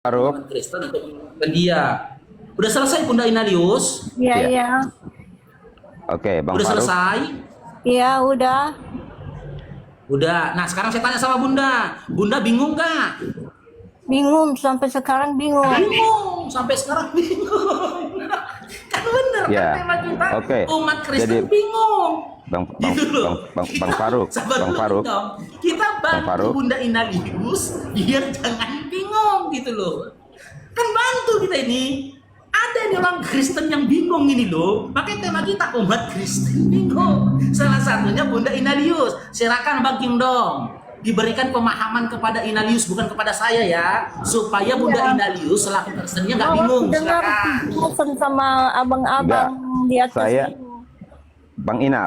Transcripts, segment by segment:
Faruk. umat Kristen untuk menyelamatkan dia. Udah selesai Bunda Inalius? Iya, Iya. iya. Oke, Bang Udah Faruk. selesai? Iya, udah. Udah. Nah sekarang saya tanya sama Bunda. Bunda bingung gak? Bingung, sampai sekarang bingung. Bingung. Sampai sekarang bingung. Kan bener Ya. kan tema kita. Oke. Umat Kristen Jadi- bingung. Bang Gitu loh. Faruk. Sabar Bang dulu Faruk. dong. Kita Bang bantu Faruk. Bunda Inalius biar jangan bingung gitu loh. Kan bantu kita ini. Ada nih orang Kristen yang bingung ini loh. Makanya tema kita umat Kristen bingung. Salah satunya Bunda Inalius. Silakan Bang Kingdom. Diberikan pemahaman kepada Inalius bukan kepada saya ya. Supaya Bunda Iya. Inalius selaku Kristennya nggak Mau bingung. aku dengar Silakan. penjelasan sama abang-abang di atas Saya- ini. Bang Ina.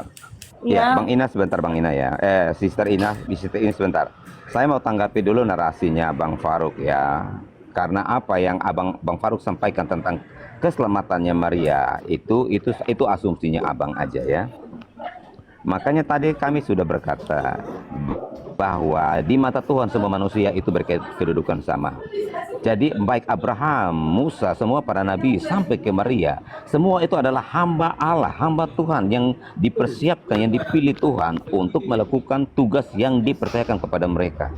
Iya. Ya, Bang Ina sebentar Bang Ina ya. Sister Ina sebentar. Saya mau tanggapi dulu narasinya Bang Faruk ya. Karena apa yang Bang Faruk sampaikan tentang keselamatannya Maria itu asumsinya Abang aja ya. Makanya tadi kami sudah berkata bahwa di mata Tuhan semua manusia itu berkedudukan sama. Jadi baik Abraham, Musa, semua para nabi sampai ke Maria, semua itu adalah hamba Allah, hamba Tuhan yang dipersiapkan, yang dipilih Tuhan untuk melakukan tugas yang dipercayakan kepada mereka.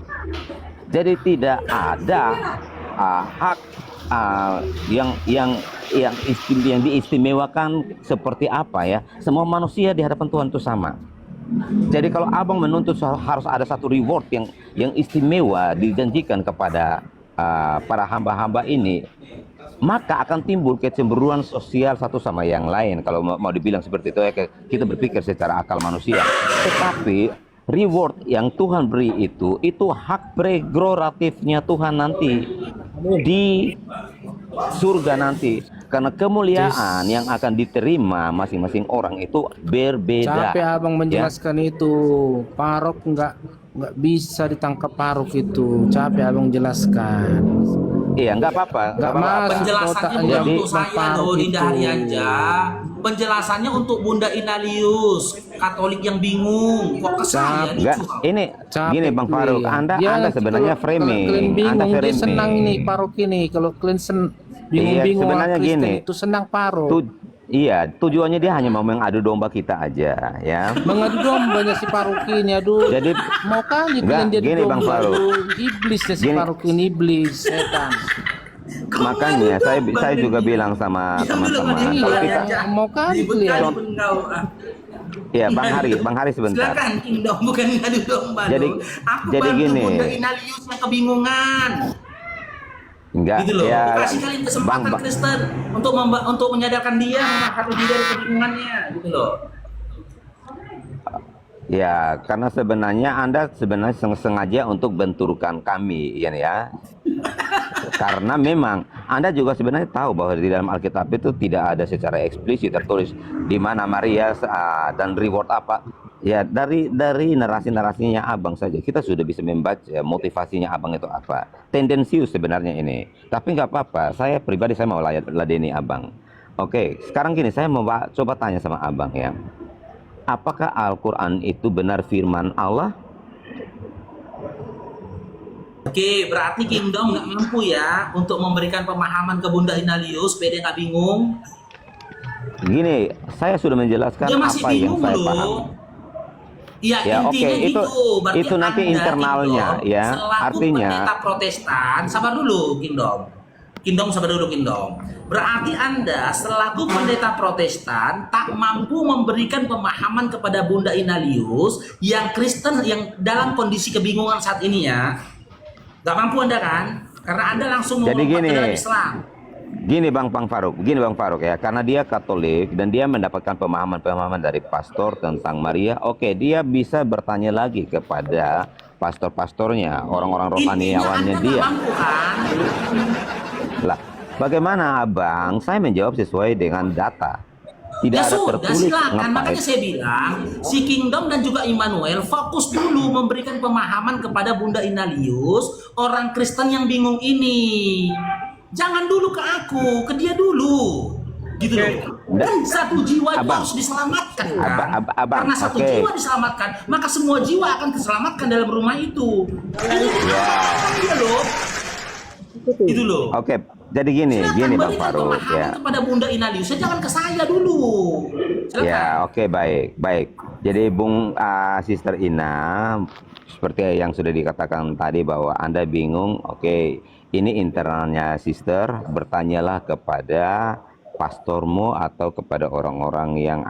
Jadi tidak ada hak yang diistimewakan seperti apa ya. Semua manusia di hadapan Tuhan itu sama. Jadi kalau abang menuntut harus ada satu reward yang istimewa dijanjikan kepada para hamba-hamba ini, maka akan timbul kecemburuan sosial satu sama yang lain. Kalau mau dibilang seperti itu ya, kita berpikir secara akal manusia. Tetapi reward yang Tuhan beri itu hak prerogatifnya Tuhan nanti di surga nanti. Karena kemuliaan yang akan diterima masing-masing orang itu berbeda. Capek abang Ya. menjelaskan itu. Parok nggak bisa ditangkap parok itu. Capek abang jelaskan. Iya, nggak apa-apa. Nggak masuk. Penjelasannya Kotak bukan jadi untuk saya Bang loh, Faruk Dinda itu. Haryanja. Penjelasannya untuk Bunda Inalius, Katolik yang bingung. Kok ke saya nih Enggak, curhat? ini Capek gini Bang gue. Faruk, Dia Anda nanti sebenarnya kalau framing, kalian Anda bingung, dia framing. senang ini parok ini. Kalau kalian Iya, bingung-bingung sebenarnya orang Kristen gini. itu senang parok. Iya, tujuannya dia hanya mau mengadu domba kita aja, ya. Mengadu dombanya si parok ini, aduh. Jadi Mau kan enggak, kalian jadi gini, Bang domba, Faruk. aduh. Iblis ya si Gini. parok ini, iblis, setan. makanya saya juga bilang sama teman-teman, kalau kita, Mau kan Ribut kalian. kali pun kau. ya Bang Hari sebentar. Silakan Kingdom, bukan ngadu domba Jadi- loh. Aku jadi bantu gini. Bunda Inalius yang kebingungan. Enggak, Gitu loh. ya, Kasih kalian kesempatan Bang- Kristen untuk menyadarkan dia mengangkat diri dari kebingungannya, gitu loh. Ya, karena sebenarnya Anda sengaja untuk benturkan kami, ya. Karena memang Anda juga sebenarnya tahu bahwa di dalam Alkitab itu tidak ada secara eksplisit tertulis di mana Maria dan reward apa. Ya, dari narasi-narasinya Abang saja kita sudah bisa membaca motivasinya Abang itu apa. Tendensius sebenarnya ini. Tapi nggak apa-apa. Saya pribadi saya mau ladeni Abang. Oke, sekarang gini saya mau coba tanya sama Abang ya. Apakah Al-Quran itu benar firman Allah? Oke, berarti Kingdom nggak mampu ya untuk memberikan pemahaman ke Bunda Inalius, supaya dia nggak bingung. Gini, saya sudah menjelaskan Dia masih apa yang bingung saya loh. paham. Ya, Ya, oke, intinya itu- gitu. Berarti itu nanti Anda, internalnya, Kingdom, ya. selaku Artinya- pendeta Protestan, sabar dulu Kingdom. Kingdom sabar dulu Kingdom. Berarti Anda selaku pendeta Protestan tak mampu memberikan pemahaman kepada Bunda Inalius yang Kristen yang dalam kondisi kebingungan saat ini ya. Gak mampu Anda kan? Karena Anda langsung Jadi melompat gini. ke dalam Islam. Gini Bang Faruk ya, karena dia Katolik dan dia mendapatkan pemahaman-pemahaman dari pastor tentang Maria. Oke, dia bisa bertanya lagi kepada pastor-pastornya, orang-orang rohaniawannya Intinya Anda dia. nggak mampu kan? Lah, bagaimana Abang? Saya menjawab sesuai dengan data. Tidak Ya ada sudah, tertulis silakan. ngapain. Makanya saya bilang, si Kingdom dan juga Immanuel fokus dulu memberikan pemahaman kepada Bunda Inalius, orang Kristen yang bingung ini. Jangan dulu ke aku, ke dia dulu. Gitu loh. Kan satu jiwa itu Abang. harus diselamatkan kan? Abang, Karena satu oke. jiwa diselamatkan, maka semua jiwa akan diselamatkan dalam rumah itu. Ini dia loh. Gitu loh. Oke, jadi gini Silakan Bang berikan Faruk pemahaman ya. kepada Bunda Inalius, jangan ke saya dulu. Silakan. Ya, oke, baik. Jadi Sister Ina, seperti yang sudah dikatakan tadi bahwa Anda bingung, oke, ini internalnya Sister, bertanyalah kepada pastormu atau kepada orang-orang yang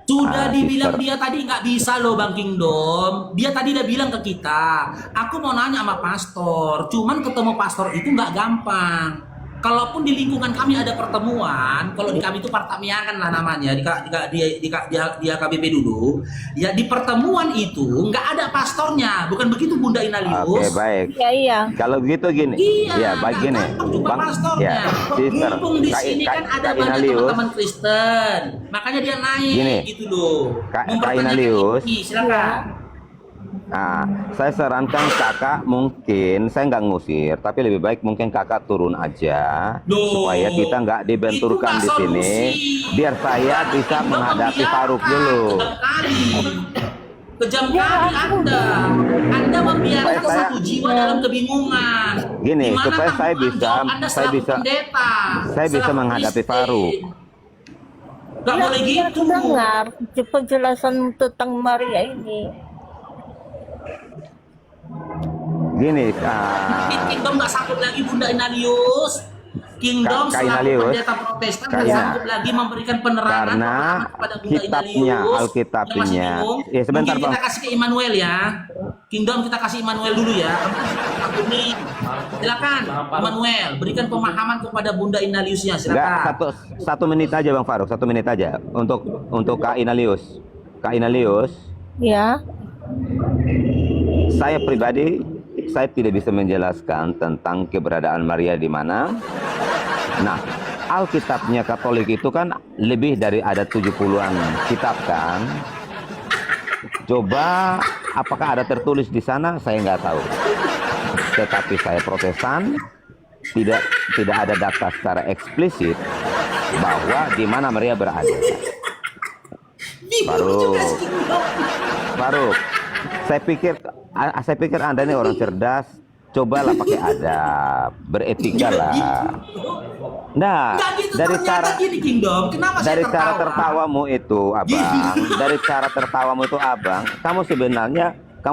Sudah dibilang Sister. dia tadi nggak bisa loh Bang Kingdom. Dia tadi udah bilang ke kita, aku mau nanya sama pastor, cuman ketemu pastor itu nggak gampang. Kalaupun di lingkungan kami ada pertemuan, kalau di kami itu Partamiakan lah namanya, di KBP dulu, ya di pertemuan itu nggak ada pastornya, bukan begitu Bunda Oke, Inalius? baik. Iya. Kalau begitu gini, Iya, baik gini, gampang jumpa Bang, pastornya. ya, Sister, Mumpung di sini kan ada banyak teman-teman Kristen, makanya dia naik Gini, gitu loh. Kak Mempertanyakan Inalius. ini, silakan. Nah, saya sarankan kakak mungkin, saya nggak ngusir, tapi lebih baik mungkin kakak turun aja Loh, supaya kita nggak dibenturkan di itu nggak sini, solusi. biar saya bisa Anda menghadapi membiarkan, Faruk dulu. Kejam kali Anda membiarkan Saya- satu jiwa dalam kebingungan. Gini, Di mana supaya tanggung saya bisa- jawab Anda saya selaku bisa- pendeta, saya bisa selaku menghadapi Kristen. Faruk. Gak boleh Dia gitu. dengar penjelasan tentang Maria ini. Gini, Kingdom gak sanggup lagi Bunda Inalius. Kingdom Kak selaku Inalius, pendeta Protestan Kak gak Ina. sanggup lagi memberikan penerangan Karena kepada Bunda kitabnya, Inalius. Alkitabnya. Yang masih bingung. Ya, sebentar, Mungkin kita Bang. kasih ke Immanuel ya. Kingdom kita kasih Immanuel dulu ya. Ini silakan Immanuel berikan pemahaman kepada Bunda Inaliusnya, nggak silakan. satu menit aja Bang Faruk, 1 menit aja untuk Kak Inalius. Kak Inalius, Ya. saya pribadi, saya tidak bisa menjelaskan tentang keberadaan Maria di mana. Nah, Alkitabnya Katolik itu kan lebih dari ada 70-an kitab kan. Coba apakah ada tertulis di sana? Saya nggak tahu. Tetapi saya Protestan, tidak ada data secara eksplisit bahwa di mana Maria berada. Bingung juga si Kingdom. Faruk, saya pikir Anda ini orang cerdas. Cobalah pakai adab, beretika lah. Nah, Nggak gitu dari ternyata cara gini Kingdom. Kenapa dari saya cara tertawa? tertawamu itu, Abang, dari cara tertawamu itu, Abang, kamu sebenarnya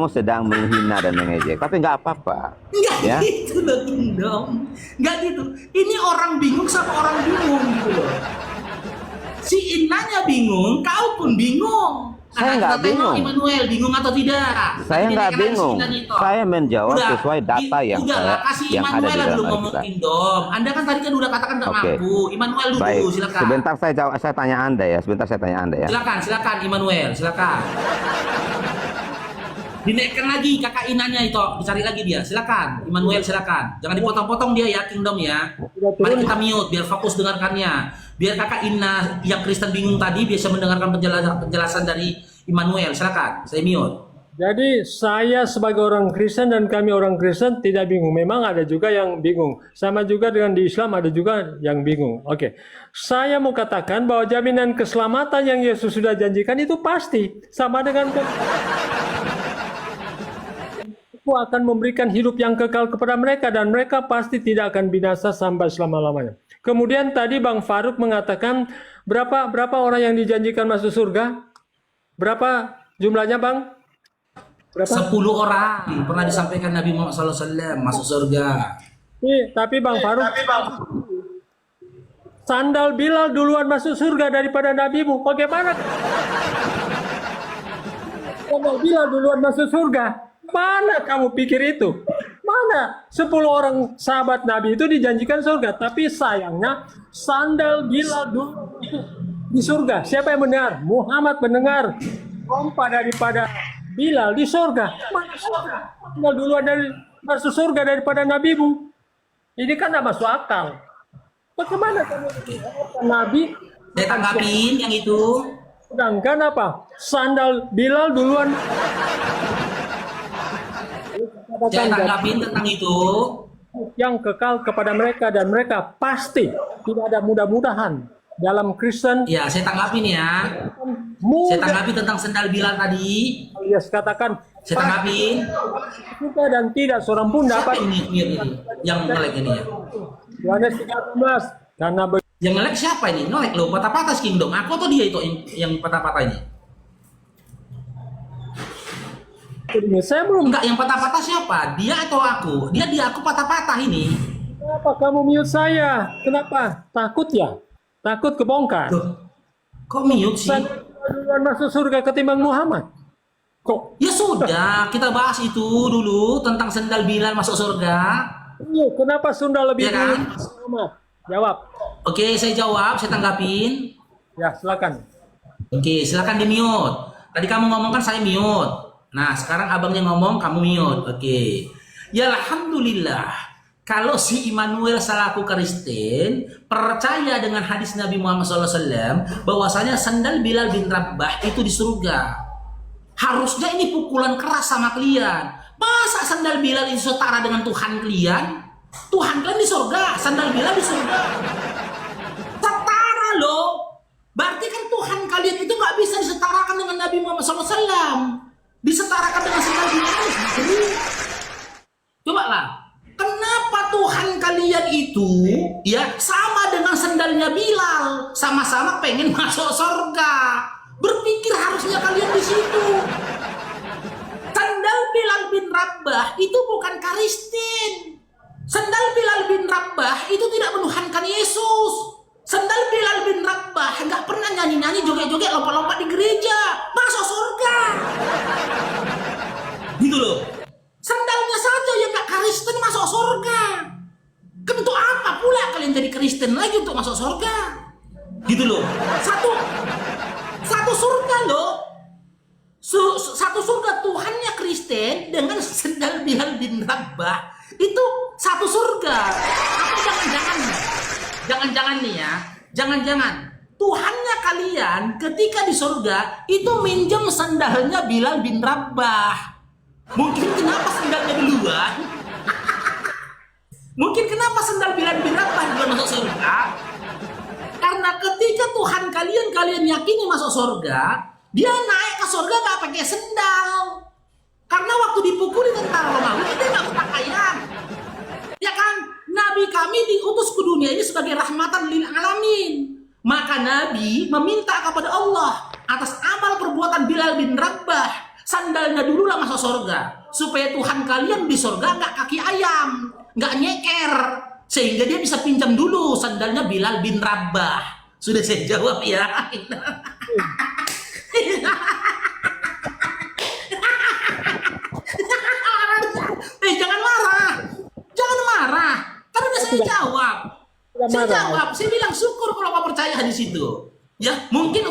sedang menghina dan mengejek, tapi nggak apa-apa. Nggak Ya. gitu loh Kingdom. Nggak gitu. Ini orang bingung sama orang bingung gitu loh. Si Inanya bingung, kau pun bingung. Saya nggak kita tengok bingung. Immanuel bingung atau tidak? Saya Nanti nggak dinaikkan lagi bingung. si Inanya itu. Saya menjawab Udah, sesuai data yang udahlah, kasih yang ada Immanuel di lah dalam dulu ngomong Alkitab. Kingdom. Anda kan tadi kan udah katakan nggak Oke. mampu. Immanuel dulu, Baik, silakan. sebentar saya tanya Anda ya. Sebentar saya tanya Anda ya. Silakan Immanuel, silakan. Dinaikkan lagi kakak Inanya itu, dicari lagi dia. Silakan, Immanuel silakan. Jangan dipotong-potong dia ya, Kingdom ya. Mari kita mute biar fokus dengarkannya. Biar kakak Ina yang Kristen bingung tadi bisa mendengarkan penjelasan dari Immanuel. Silakan, saya mute. Jadi saya sebagai orang Kristen dan kami orang Kristen tidak bingung. Memang ada juga yang bingung. Sama juga dengan di Islam ada juga yang bingung. Oke. Saya mau katakan bahwa jaminan keselamatan yang Yesus sudah janjikan itu pasti. Sama dengan Aku akan memberikan hidup yang kekal kepada mereka dan mereka pasti tidak akan binasa sampai selama-lamanya. Kemudian tadi Bang Faruk mengatakan berapa orang yang dijanjikan masuk surga? Berapa jumlahnya Bang? 10 orang pernah disampaikan Nabi Muhammad SAW masuk surga. Tapi Bang Faruk, sandal Bilal duluan masuk surga daripada nabimu. Bagaimana? Sandal Bilal duluan masuk surga. Mana kamu pikir itu? Mana 10 orang sahabat Nabi itu dijanjikan surga, tapi sayangnya sandal Bilal dulu di surga. Siapa yang mendengar? Muhammad mendengar pompa daripada Bilal di surga. Mana surga? Sandal duluan masuk surga daripada nabimu. Ini kan tidak masuk akal. Bagaimana kamu Nabi? Saya tanggapin yang itu. Sedangkan apa? Sandal Bilal duluan. Saya tanggapin tentang itu. Yang kekal kepada mereka dan mereka pasti tidak ada mudah-mudahan dalam Kristen. Ya, saya tanggapin ya. Saya Mudah tanggapi tentang sendal Bilal tadi. alias katakan Saya tanggapin. Surga dan tidak seorang pun Siapa dapat. ini yang nge-lag ini ya? Yohanes 13. Karena Yang nge-lag siapa ini? Nge-lag lo, patah-patah Kingdom. Aku atau dia itu yang patah-patah ini? begini, saya belum. Enggak, yang patah-patah siapa? Dia atau aku? Dia aku patah-patah ini. Kenapa kamu mute saya? Kenapa? Takut ya? Takut kebongkar? Loh, kok mute sih? Saya duluan masuk surga ketimbang Muhammad. Kok? Ya sudah, kita bahas itu dulu tentang sendal Bilal masuk surga. Iya, kenapa Sunda lebih Iya dulu? kan? Muhammad? Jawab. Oke, saya jawab, saya tanggapin. Ya, silakan. Oke, silakan di mute. Tadi kamu ngomong kan saya mute. Nah, sekarang abangnya ngomong, kamu mute. Oke. Ya alhamdulillah. Kalau si Immanuel selaku Kristen percaya dengan hadis Nabi Muhammad SAW bahwasanya sandal Bilal bin Rabah itu di surga. Harusnya ini pukulan keras sama kalian. Masa sandal Bilal itu setara dengan Tuhan kalian? Tuhan kalian di surga, sandal Bilal di surga. Setara loh. Berarti kan Tuhan kalian itu nggak bisa disetarakan dengan Nabi Muhammad SAW. Disetarakan dengan sandal Bilal. Coba lah. Kenapa Tuhan kalian itu ya sama dengan sandalnya Bilal, sama-sama pengen masuk surga? Berpikir harusnya kalian di situ. Sandal Bilal bin Rabah itu bukan Kristen. Sandal Bilal bin Rabah itu tidak menuhankan Yesus. Sandal Bilal bin Rabah nggak pernah nyanyi-nyanyi, joget-joget, lompat-lompat di gereja, masuk surga. Gitu loh. Sandalnya saja yang gak Kristen masuk surga. Kan untuk apa pula kalian jadi Kristen lagi untuk masuk surga? Gitu loh. Satu surga loh. Satu surga Tuhannya Kristen dengan sandal Bilal bin Rabah. Itu satu surga. Apa jangan-jangan nih ya. Jangan-jangan Tuhannya kalian ketika di surga itu minjem sandalnya Bilal bin Rabah. Mungkin kenapa sandalnya duluan? Mungkin kenapa sandal Bilal bin Rabah duluan masuk surga? Karena ketika Tuhan kalian yakini masuk surga, dia naik ke surga gak pakai sendal. Karena waktu dipukuli tentara Romawi, dia gak berpakaian. Ya kan? Nabi kami diutus ke dunia ini sebagai rahmatan lil alamin. Maka Nabi meminta kepada Allah atas amal perbuatan Bilal bin Rabah, sandalnya dulu lah masuk surga, supaya Tuhan kalian di surga nggak kaki ayam, nggak nyeker, sehingga dia bisa pinjam dulu sandalnya Bilal bin Rabah. Sudah saya jawab ya. Jangan marah, kan udah saya jawab. Saya bilang syukur kalau kau percaya di situ. Ya, mungkin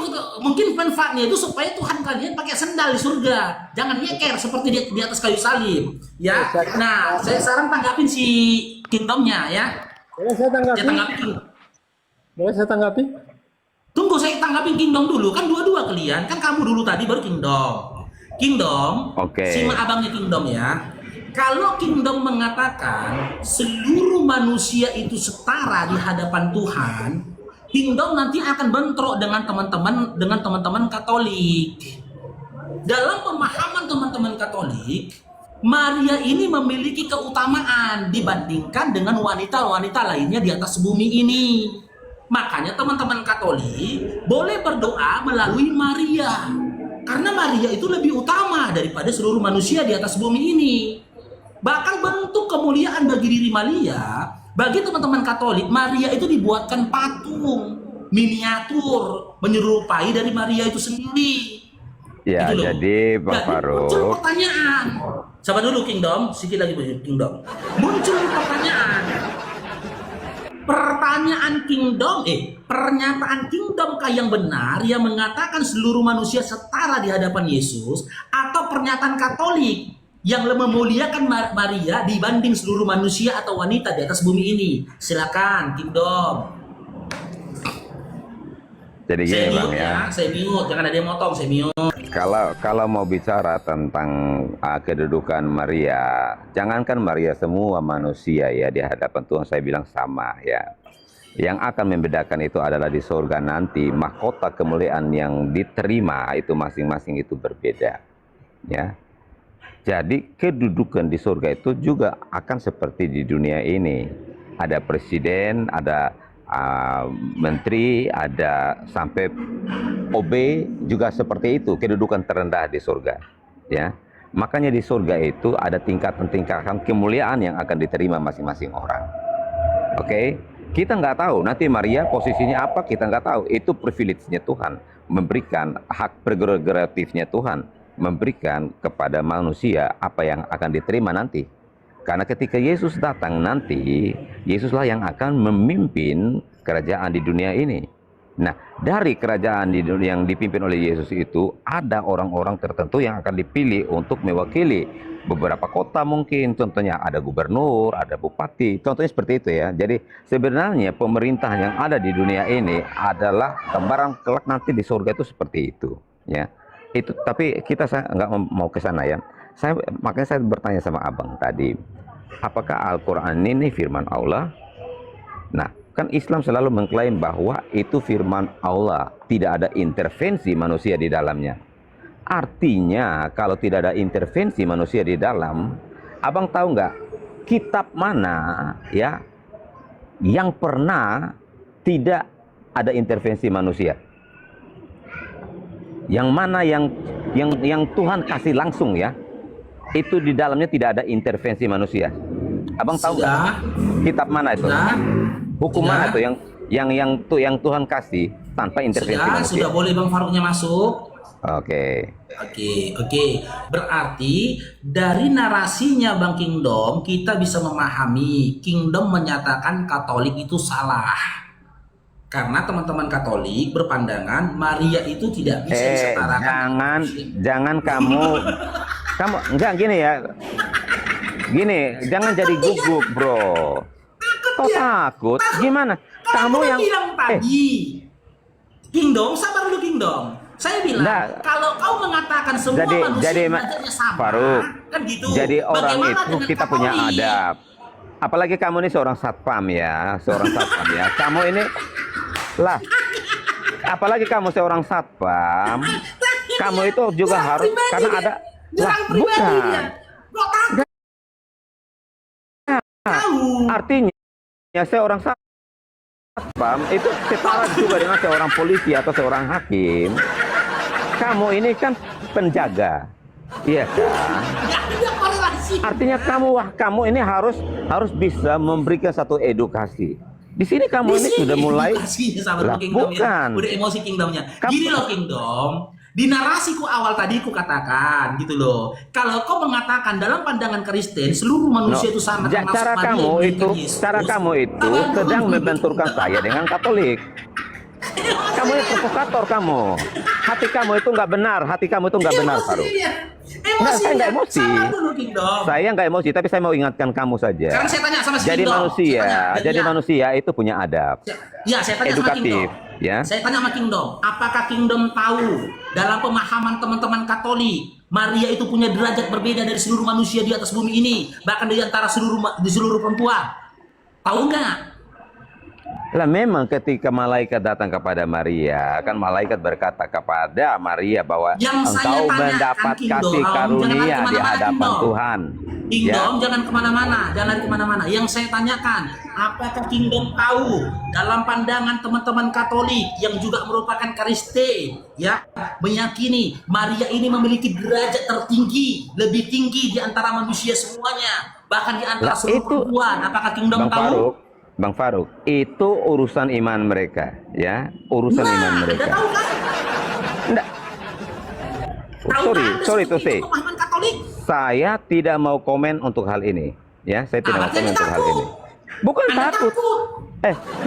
manfaatnya itu supaya Tuhan kalian pakai sandal di surga. Jangan nyeker seperti di atas kayu salib. Ya. Nah, saya sekarang tanggapin si Kingdomnya ya. Boleh saya tanggapi? Boleh saya tanggapi? Tunggu saya tanggapin Kingdom dulu. Kan dua-dua kalian. Kan kamu dulu tadi baru Kingdom. Kingdom, Oke. simak abangnya Kingdom ya. Kalau Kingdom mengatakan seluruh manusia itu setara di hadapan Tuhan, Kingdom nanti akan bentrok dengan teman-teman Katolik. Dalam pemahaman teman-teman Katolik, Maria ini memiliki keutamaan dibandingkan dengan wanita-wanita lainnya di atas bumi ini. Makanya teman-teman Katolik boleh berdoa melalui Maria. Karena Maria itu lebih utama daripada seluruh manusia di atas bumi ini. Bahkan bentuk kemuliaan bagi diri Maria, bagi teman-teman Katolik, Maria itu dibuatkan patung miniatur menyerupai dari Maria itu sendiri. Ya, Gitu loh. jadi Bang Jadi Faruk. muncul pertanyaan. Sabar dulu Kingdom, sedikit lagi Kingdom. Muncul pertanyaan. Pernyataan Kingdom kah yang benar yang mengatakan seluruh manusia setara di hadapan Yesus, atau pernyataan Katolik yang memuliakan Maria dibanding seluruh manusia atau wanita di atas bumi ini? Silakan Kingdom. Jadi Saya gini Bang mute ya. Saya mute, jangan ada yang motong, saya mute. Kalau mau bicara tentang kedudukan Maria, jangankan Maria, semua manusia ya di hadapan Tuhan saya bilang sama ya. Yang akan membedakan itu adalah di surga nanti mahkota kemuliaan yang diterima itu masing-masing itu berbeda ya. Jadi kedudukan di surga itu juga akan seperti di dunia ini. Ada presiden, ada menteri, ada sampai OB juga seperti itu, kedudukan terendah di surga. Ya, makanya di surga itu ada tingkatan-tingkatan kemuliaan yang akan diterima masing-masing orang. Oke, kita nggak tahu nanti Maria posisinya apa, kita nggak tahu. Itu privilege-nya Tuhan, memberikan hak prerogatifnya Tuhan, memberikan kepada manusia apa yang akan diterima nanti. Karena ketika Yesus datang nanti, Yesuslah yang akan memimpin kerajaan di dunia ini. Nah, dari kerajaan di dunia yang dipimpin oleh Yesus itu, ada orang-orang tertentu yang akan dipilih untuk mewakili beberapa kota mungkin. Contohnya ada gubernur, ada bupati, contohnya seperti itu ya. Jadi sebenarnya pemerintah yang ada di dunia ini adalah gambaran kelak nanti di surga itu seperti itu. Ya, itu. Tapi kita nggak mau ke sana ya. Makanya saya bertanya sama abang tadi, apakah Al-Quran ini firman Allah? Nah, kan Islam selalu mengklaim bahwa itu firman Allah, tidak ada intervensi manusia di dalamnya. Artinya kalau tidak ada intervensi manusia di dalam, abang tahu nggak kitab mana ya yang pernah tidak ada intervensi manusia? Yang mana yang Tuhan kasih langsung ya? Itu di dalamnya tidak ada intervensi manusia. Abang tahu nggak? Kitab mana itu? Hukum mana itu yang Tuhan kasih tanpa intervensi manusia? Sudah boleh Bang Faruknya masuk. Oke. Berarti dari narasinya Bang Kingdom kita bisa memahami Kingdom menyatakan Katolik itu salah. Karena teman-teman Katolik berpandangan Maria itu tidak bisa disetarakan. Jangan kamu enggak gini ya. Gini, jangan jadi gugup, bro. Kok takut? Gimana? Kamu yang bilang tadi. Kingdom, sabar dulu Kingdom. Saya bilang, kalau kau mengatakan semua manusia belajarnya sama, Faruk, kan gitu. Jadi orang Bagaimana itu dengan kita punya Katolik? adab. Apalagi kamu ini seorang satpam ya, Kamu ini lah. Apalagi kamu seorang satpam, kamu itu juga harus karena ada bukan. Artinya seorang satpam itu setara juga dengan seorang polisi atau seorang hakim. Kamu ini kan penjaga, iya kan? Artinya kamu ini harus bisa memberikan satu edukasi. Di sini kamu ini sudah mulai bukan. Udah emosi Kingdomnya. Gini loh Kingdom. Di narasiku awal tadi ku katakan gitu loh. Kalau kau mengatakan dalam pandangan Kristen seluruh manusia itu sama termasuk cara kamu itu sedang membenturkan saya dengan Katolik. Kamu ini provokator kamu. Hati kamu itu nggak benar, Faruk. Enggak, saya nggak emosi. Saya nggak emosi, tapi saya mau ingatkan kamu saja. Sekarang saya tanya sama si jadi Kingdom. manusia itu punya adab. Ya, saya tanya edukatif, sama Kingdom. ya. Saya tanya sama Kingdom, apakah Kingdom tahu dalam pemahaman teman-teman Katolik, Maria itu punya derajat berbeda dari seluruh manusia di atas bumi ini, bahkan di antara seluruh perempuan? Tahu nggak? Lah memang ketika malaikat datang kepada Maria, kan malaikat berkata kepada Maria bahwa engkau mendapat kasih karunia di hadapan Tuhan. Kingdom jangan kemana-mana, Yang saya tanyakan, apakah Kingdom tahu dalam pandangan teman-teman Katolik yang juga merupakan Kristen, ya, meyakini Maria ini memiliki derajat tertinggi, lebih tinggi di antara manusia semuanya, bahkan di antara seluruh perempuan. Apakah Kingdom tahu? Bang Faruk, itu urusan iman mereka, ya, urusan iman mereka. Tahu kan? Enggak. Sorry to say. Saya tidak mau komen untuk hal ini, ya, saya tidak mau komen untuk hal ini. Bukan takut.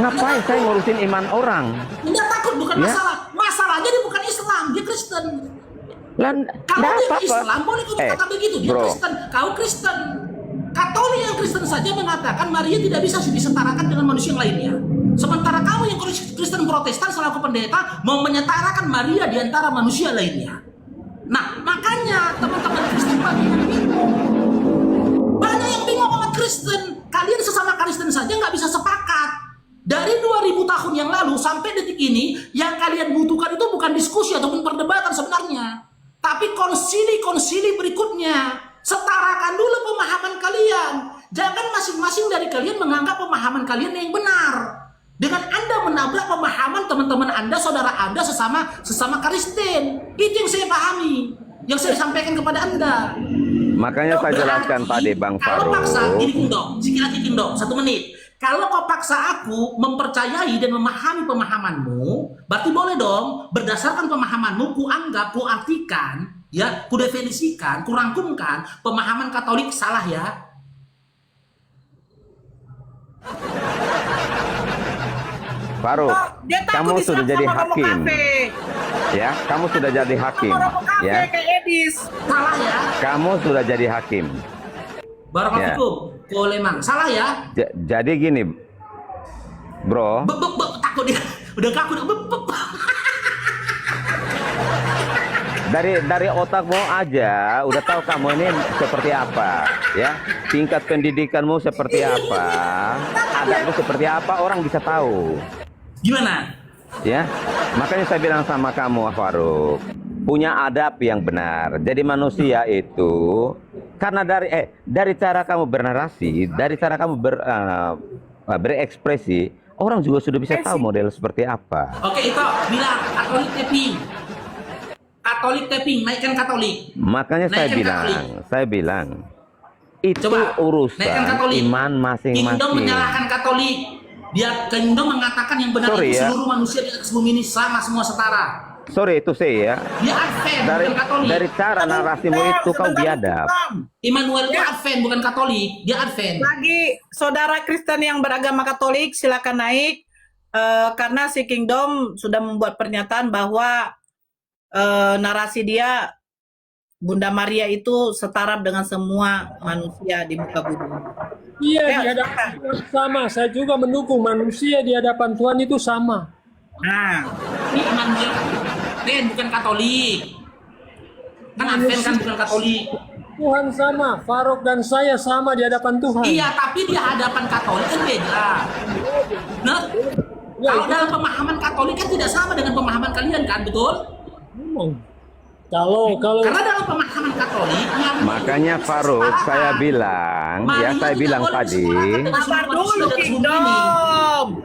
Ngapain saya ngurusin iman orang? Tidak takut, bukan ya? Masalahnya dia bukan Islam, dia Kristen. Kalau dia Islam boleh kau kata begitu, dia Kristen, kau Kristen. Katolik yang Kristen saja mengatakan Maria tidak bisa disetarakan dengan manusia yang lainnya. Sementara kamu yang Kristen Protestan selaku pendeta mau menyetarakan Maria di antara manusia lainnya. Nah, makanya teman-teman Kristen banyak yang bingung. Banyak yang bingung sama Kristen. Kalian sesama Kristen saja nggak bisa sepakat. Dari 2000 tahun yang lalu sampai detik ini, yang kalian butuhkan itu bukan diskusi ataupun perdebatan sebenarnya. Tapi konsili-konsili berikutnya, setarakan dulu pemahaman kalian. Jangan masing-masing dari kalian menganggap pemahaman kalian yang benar. Dengan Anda menabrak pemahaman teman-teman Anda, saudara Anda sesama Kristen. Itu yang saya pahami, yang saya sampaikan kepada Anda. Makanya saya jelaskan tadi Bang Kalau Faruk. paksa, gini Kindong, sikit lagi Kindong, 1 menit. Kalau kau paksa aku mempercayai dan memahami pemahamanmu, berarti boleh dong, berdasarkan pemahamanmu, ku anggap, ku artikan, ya, ku definisikan, ku rangkumkan, pemahaman Katolik salah ya. Faruk, Dia kamu takut sudah diserang jadi sama Romo hakim. Cafe. Ya, kamu sudah jadi hakim. Sama Romo Cafe Ya, kayak Edis. Salah ya. kamu sudah jadi hakim. Barakallahu Kolemang, salah ya. Jadi gini, bro. Takut dia, udah kaku. Dari otakmu aja udah tahu kamu ini seperti apa, ya. Tingkat pendidikanmu seperti apa, adabmu seperti apa, orang bisa tahu. Gimana? Ya, makanya saya bilang sama kamu, Faruk, punya adab yang benar. Jadi manusia itu karena dari cara kamu bernarasi, dari cara kamu berekspresi, orang juga sudah bisa tahu model seperti apa. Oke, itu bilang Katolik taping, naikkan Katolik. Makanya Naikkan saya bilang itu Coba, naikkan urusan Katolik. iman Kingdom masing-masing. menyalahkan Katolik. Dia Kingdom mengatakan yang benar Sorry itu ya. seluruh manusia di atas bumi ini sama, semua setara. Sorry itu saya ya. Dia Advent, bukan Katolik. Dari cara narasimu itu kau biadab. Immanuel itu Advent, bukan Katolik. Dia Advent. Bagi saudara Kristen yang beragama Katolik, silakan naik. Karena si Kingdom sudah membuat pernyataan bahwa narasi dia Bunda Maria itu setara dengan semua manusia di muka bumi. Iya, di hadapan Tuhan sama. Saya juga mendukung manusia di hadapan Tuhan itu sama. Nah, Ini Immanuel Advent, bukan Katolik. Kan Advent kan bukan Katolik. Tuhan sama, Faruk dan saya sama di hadapan Tuhan. Iya, tapi di hadapan Katolik kan beda. Nah, kalau dalam pemahaman Katolik kan tidak sama dengan pemahaman kalian kan, betul? Memang. Kalau Karena dalam pemahaman Katolik, Makanya Faruk, saya bilang, saya bilang tadi, sabar dulu Kingdom.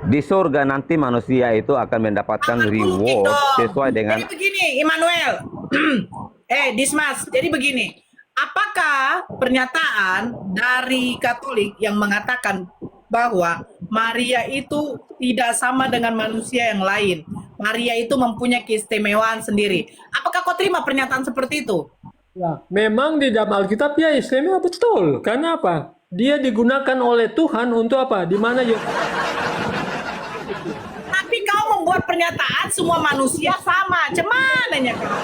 di surga nanti manusia itu akan mendapatkan reward sesuai dengan Jadi begini, Immanuel. Dismas. Jadi begini. Apakah pernyataan dari Katolik yang mengatakan bahwa Maria itu tidak sama dengan manusia yang lain? Maria itu mempunyai keistimewaan sendiri. Apakah kau terima pernyataan seperti itu? ya, memang di dalam Alkitab ya istimewa betul. Karena apa? Dia digunakan oleh Tuhan untuk apa? Di mana ya? Tapi kau membuat pernyataan semua manusia sama. Cemananya kau?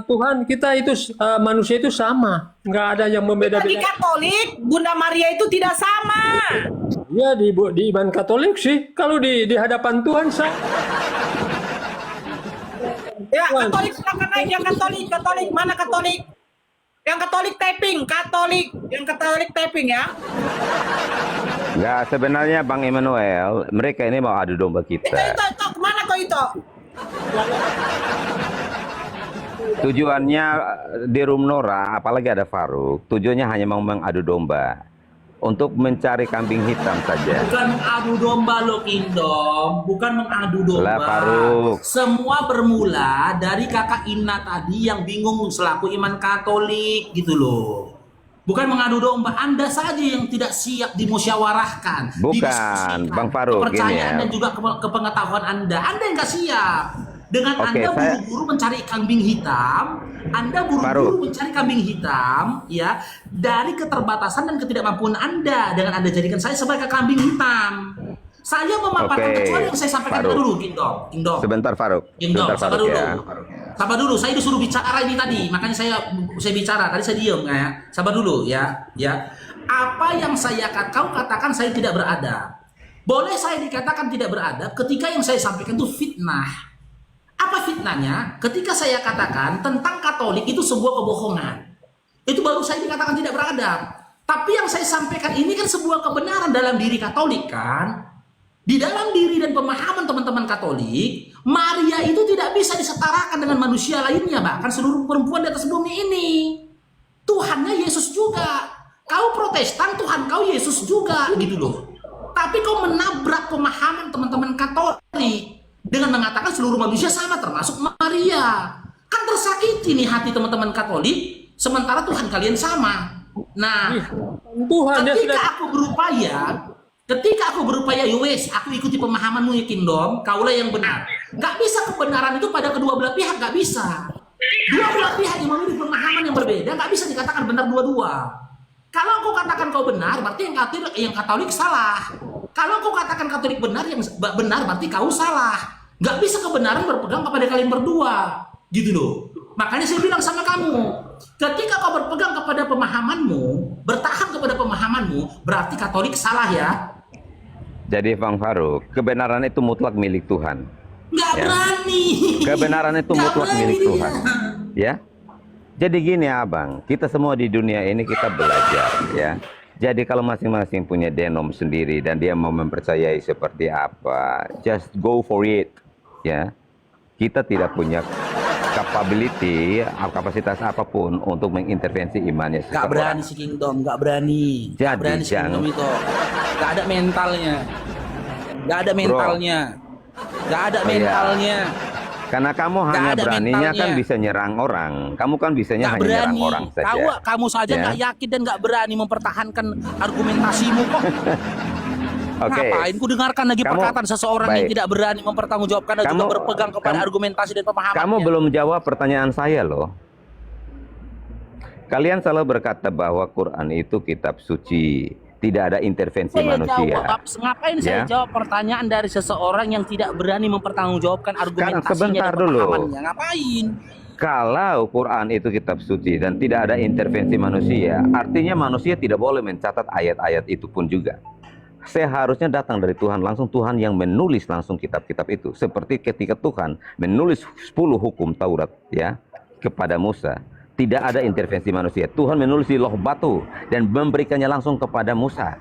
Tuhan kita itu manusia itu sama, nggak ada yang Di membeda-beda. Katolik, Bunda Maria itu tidak sama. Ya di iman Katolik sih, kalau di hadapan Tuhan saya. Ya, Katolik silakan naik. Yang Katolik, mana Katolik? Yang Katolik typing ya. nggak sebenarnya Bang Emmanuel, mereka ini mau adu domba kita. Itu, kemana kau itu? Tujuannya di Rum Nora, apalagi ada Faruk, tujuannya hanya mau mengadu domba untuk mencari kambing hitam saja. bukan mengadu domba loh Kingdom, bukan mengadu domba. Lah, Faruk. Semua bermula dari kakak Ina tadi yang bingung selaku iman Katolik gitu loh. Bukan mengadu domba, Anda saja yang tidak siap dimusyawarahkan. Bukan, didiskusikan. Bang Faruk, Kepercayaan gini ya. dan juga kepengetahuan Anda yang nggak siap. Dengan Oke, Anda saya- buru-buru mencari kambing hitam, Anda buru-buru Faruk. mencari kambing hitam, ya, dari keterbatasan dan ketidakmampuan Anda. Dengan Anda jadikan saya sebagai kambing hitam. Saya memaparkan Oke, kecuali yang saya sampaikan Faruk. dulu, Kingdom. Sebentar Faruk, Kingdom, sebentar sabar Faruk dulu. ya. Sabar dulu, saya disuruh bicara ini tadi, makanya saya bicara. Tadi saya diam ya. Sabar dulu ya. Apa yang kau katakan saya tidak beradab. Boleh saya dikatakan tidak beradab ketika yang saya sampaikan itu fitnah. Apa fitnahnya? Ketika saya katakan tentang Katolik itu sebuah kebohongan. Itu baru saya dikatakan tidak beradab. Tapi yang saya sampaikan ini kan sebuah kebenaran dalam diri Katolik kan? Di dalam diri dan pemahaman teman-teman Katolik, Maria itu tidak bisa disetarakan dengan manusia lainnya, bahkan seluruh perempuan di atas bumi ini. Tuhannya Yesus juga. Kau Protestan, Tuhan kau Yesus juga, gitu loh. Tapi kau menabrak pemahaman teman-teman Katolik dengan mengatakan seluruh manusia sama, termasuk Maria. Kan tersakiti nih hati teman-teman Katolik, sementara Tuhan kalian sama. Nah, Tuhannya ketika sudah aku berupaya, yowes, aku ikuti pemahamanmu ya Kingdom, kaulah yang benar. Gak bisa kebenaran itu pada kedua belah pihak, gak bisa. Dua belah pihak yang memiliki pemahaman yang berbeda, gak bisa dikatakan benar dua-dua. Kalau aku katakan kau benar, berarti yang Katolik salah. Kalau aku katakan Katolik benar, yang benar berarti kau salah. Gak bisa kebenaran berpegang kepada kalian berdua, gitu loh. Makanya saya bilang sama kamu, ketika kau berpegang kepada pemahamanmu, bertahan kepada pemahamanmu, berarti Katolik salah ya. Jadi Bang Faruk, kebenaran itu mutlak milik Tuhan. Nggak Ya. berani. Kebenaran itu Nggak mutlak berani milik dia. Tuhan. Ya. Jadi gini Abang, kita semua di dunia ini kita belajar ya. Jadi kalau masing-masing punya denom sendiri dan dia mau mempercayai seperti apa, just go for it. Ya. Kita tidak punya kapasitas apapun untuk mengintervensi imannya Gak berani seseorang. si Kingdom, gak berani. Jadi, Gak berani si Kingdom jangan- itu. Gak ada mentalnya. Gak ada mentalnya. Gak ada Oh, iya. mentalnya. Karena kamu Nggak hanya ada beraninya mentalnya. kan bisa nyerang orang. Kamu kan bisanya Gak hanya nyerang berani. orang saja. Kamu saja Ya. gak yakin dan gak berani mempertahankan argumentasimu kok. Oke. Ngapain ku dengarkan lagi Kamu- perkataan seseorang yang baik. tidak berani mempertanggungjawabkan dan juga Kamu- berpegang kepada kamu- argumentasi dan pemahamannya. Kamu belum jawab pertanyaan saya loh. Kalian selalu berkata bahwa Quran itu kitab suci, tidak ada intervensi Saya manusia. jawab, ngapain saya Ya. jawab pertanyaan dari seseorang yang tidak berani mempertanggungjawabkan argumentasinya sebentar dan dulu. pemahamannya? Ngapain? Kalau Quran itu kitab suci dan tidak ada intervensi manusia, artinya manusia tidak boleh mencatat ayat-ayat itu pun juga. Seharusnya datang dari Tuhan, langsung Tuhan yang menulis langsung kitab-kitab itu. Seperti ketika Tuhan menulis 10 hukum Taurat ya kepada Musa, tidak ada intervensi manusia. Tuhan menulis di loh batu dan memberikannya langsung kepada Musa.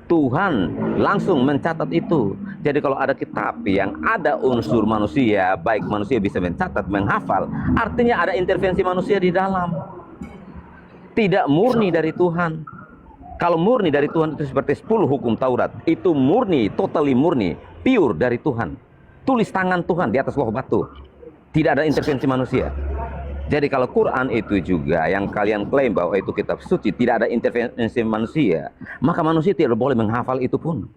Tuhan langsung mencatat itu. Jadi kalau ada kitab yang ada unsur manusia, baik manusia bisa mencatat, menghafal, artinya ada intervensi manusia di dalam. Tidak murni dari Tuhan. Kalau murni dari Tuhan itu seperti 10 hukum Taurat, itu murni, totally murni, pure dari Tuhan. Tulis tangan Tuhan di atas loh batu. Tidak ada intervensi manusia. Jadi kalau Quran itu juga yang kalian klaim bahwa itu kitab suci, tidak ada intervensi manusia, maka manusia tidak boleh menghafal itu pun.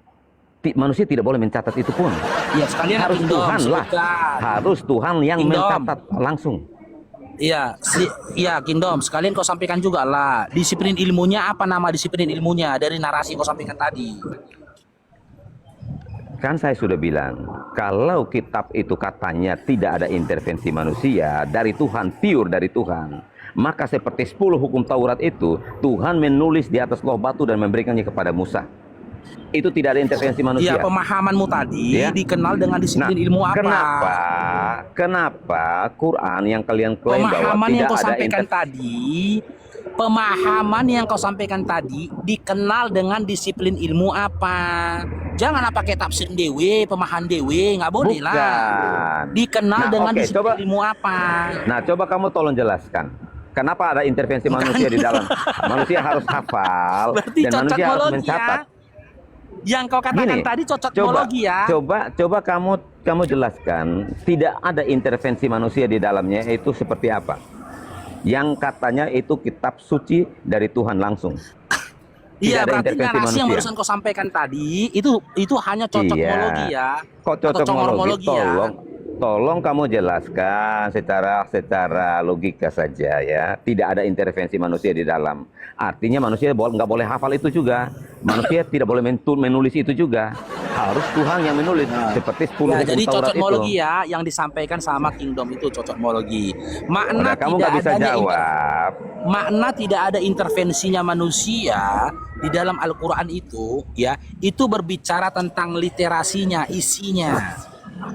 Manusia tidak boleh mencatat itu pun. Ya sekalian Harus Kingdom, Tuhan lah. sebutkan. Harus Tuhan yang Kingdom. mencatat langsung. Iya, iya Kingdom. Sekalian kau sampaikan juga lah. Disiplin ilmunya apa nama disiplin ilmunya dari narasi kau sampaikan tadi? Kan saya sudah bilang, kalau kitab itu katanya tidak ada intervensi manusia dari Tuhan, pure dari Tuhan, maka seperti 10 hukum Taurat itu, Tuhan menulis di atas loh batu dan memberikannya kepada Musa. Itu tidak ada intervensi manusia. Iya, pemahamanmu tadi Ya. dikenal dengan disiplin Nah, ilmu apa? Kenapa Quran yang kalian klaim bahwa Pemahaman yang tidak kau ada sampaikan tadi, pemahaman yang kau sampaikan tadi dikenal dengan disiplin ilmu apa? Janganlah pakai tafsir dewe, pemahaman dewe, nggak boleh lah. Bukan. Dikenal Nah, dengan oke, disiplin coba- ilmu apa? Nah, coba kamu tolong jelaskan. Kenapa ada intervensi manusia di dalam? Manusia harus hafal Berarti dan manusia harus cocokmologi mencatat. ya. Yang kau katakan tadi cocokmologi ya. Coba kamu jelaskan tidak ada intervensi manusia di dalamnya itu seperti apa? Yang katanya itu kitab suci dari Tuhan langsung. Iya, Tidak ada berarti intervensi narasi yang manusia. barusan kau sampaikan tadi itu hanya cocokmologi Iya. ya. Kok Atau cocokmologi? congormologi ya. Tolong kamu jelaskan secara logika saja ya. Tidak ada intervensi manusia di dalam. Artinya manusia nggak boleh hafal itu juga. Manusia tidak boleh menulis itu juga. Harus Tuhan yang menulis seperti 10 Ya, hukum jadi Taurat cocokmologi itu. ya yang disampaikan sama Kingdom itu cocokmologi. Makna Udah, kamu tidak nggak bisa adanya jawab. makna tidak ada intervensinya manusia di dalam Al-Qur'an itu ya, itu berbicara tentang literasinya, isinya.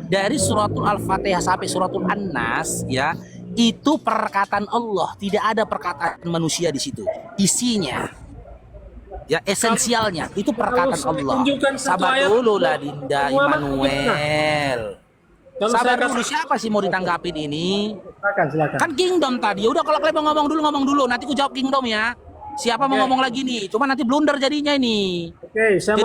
Dari suratul Al-Fatihah sampai suratul An-Nas ya, itu perkataan Allah, tidak ada perkataan manusia di situ. Isinya ya, esensialnya itu perkataan Kalau saya Allah. tunjukkan satu Sabar ayat, dulu lah Dinda Muhammad Immanuel. Kalau Sabar saya dulu, siapa sih mau ditanggapin ini? silakan. Kan Kingdom tadi. Udah kalau kalian mau ngomong dulu. Nanti ku jawab Kingdom ya. Siapa mau ngomong lagi nih? Cuma nanti blunder jadinya ini. Oke, saya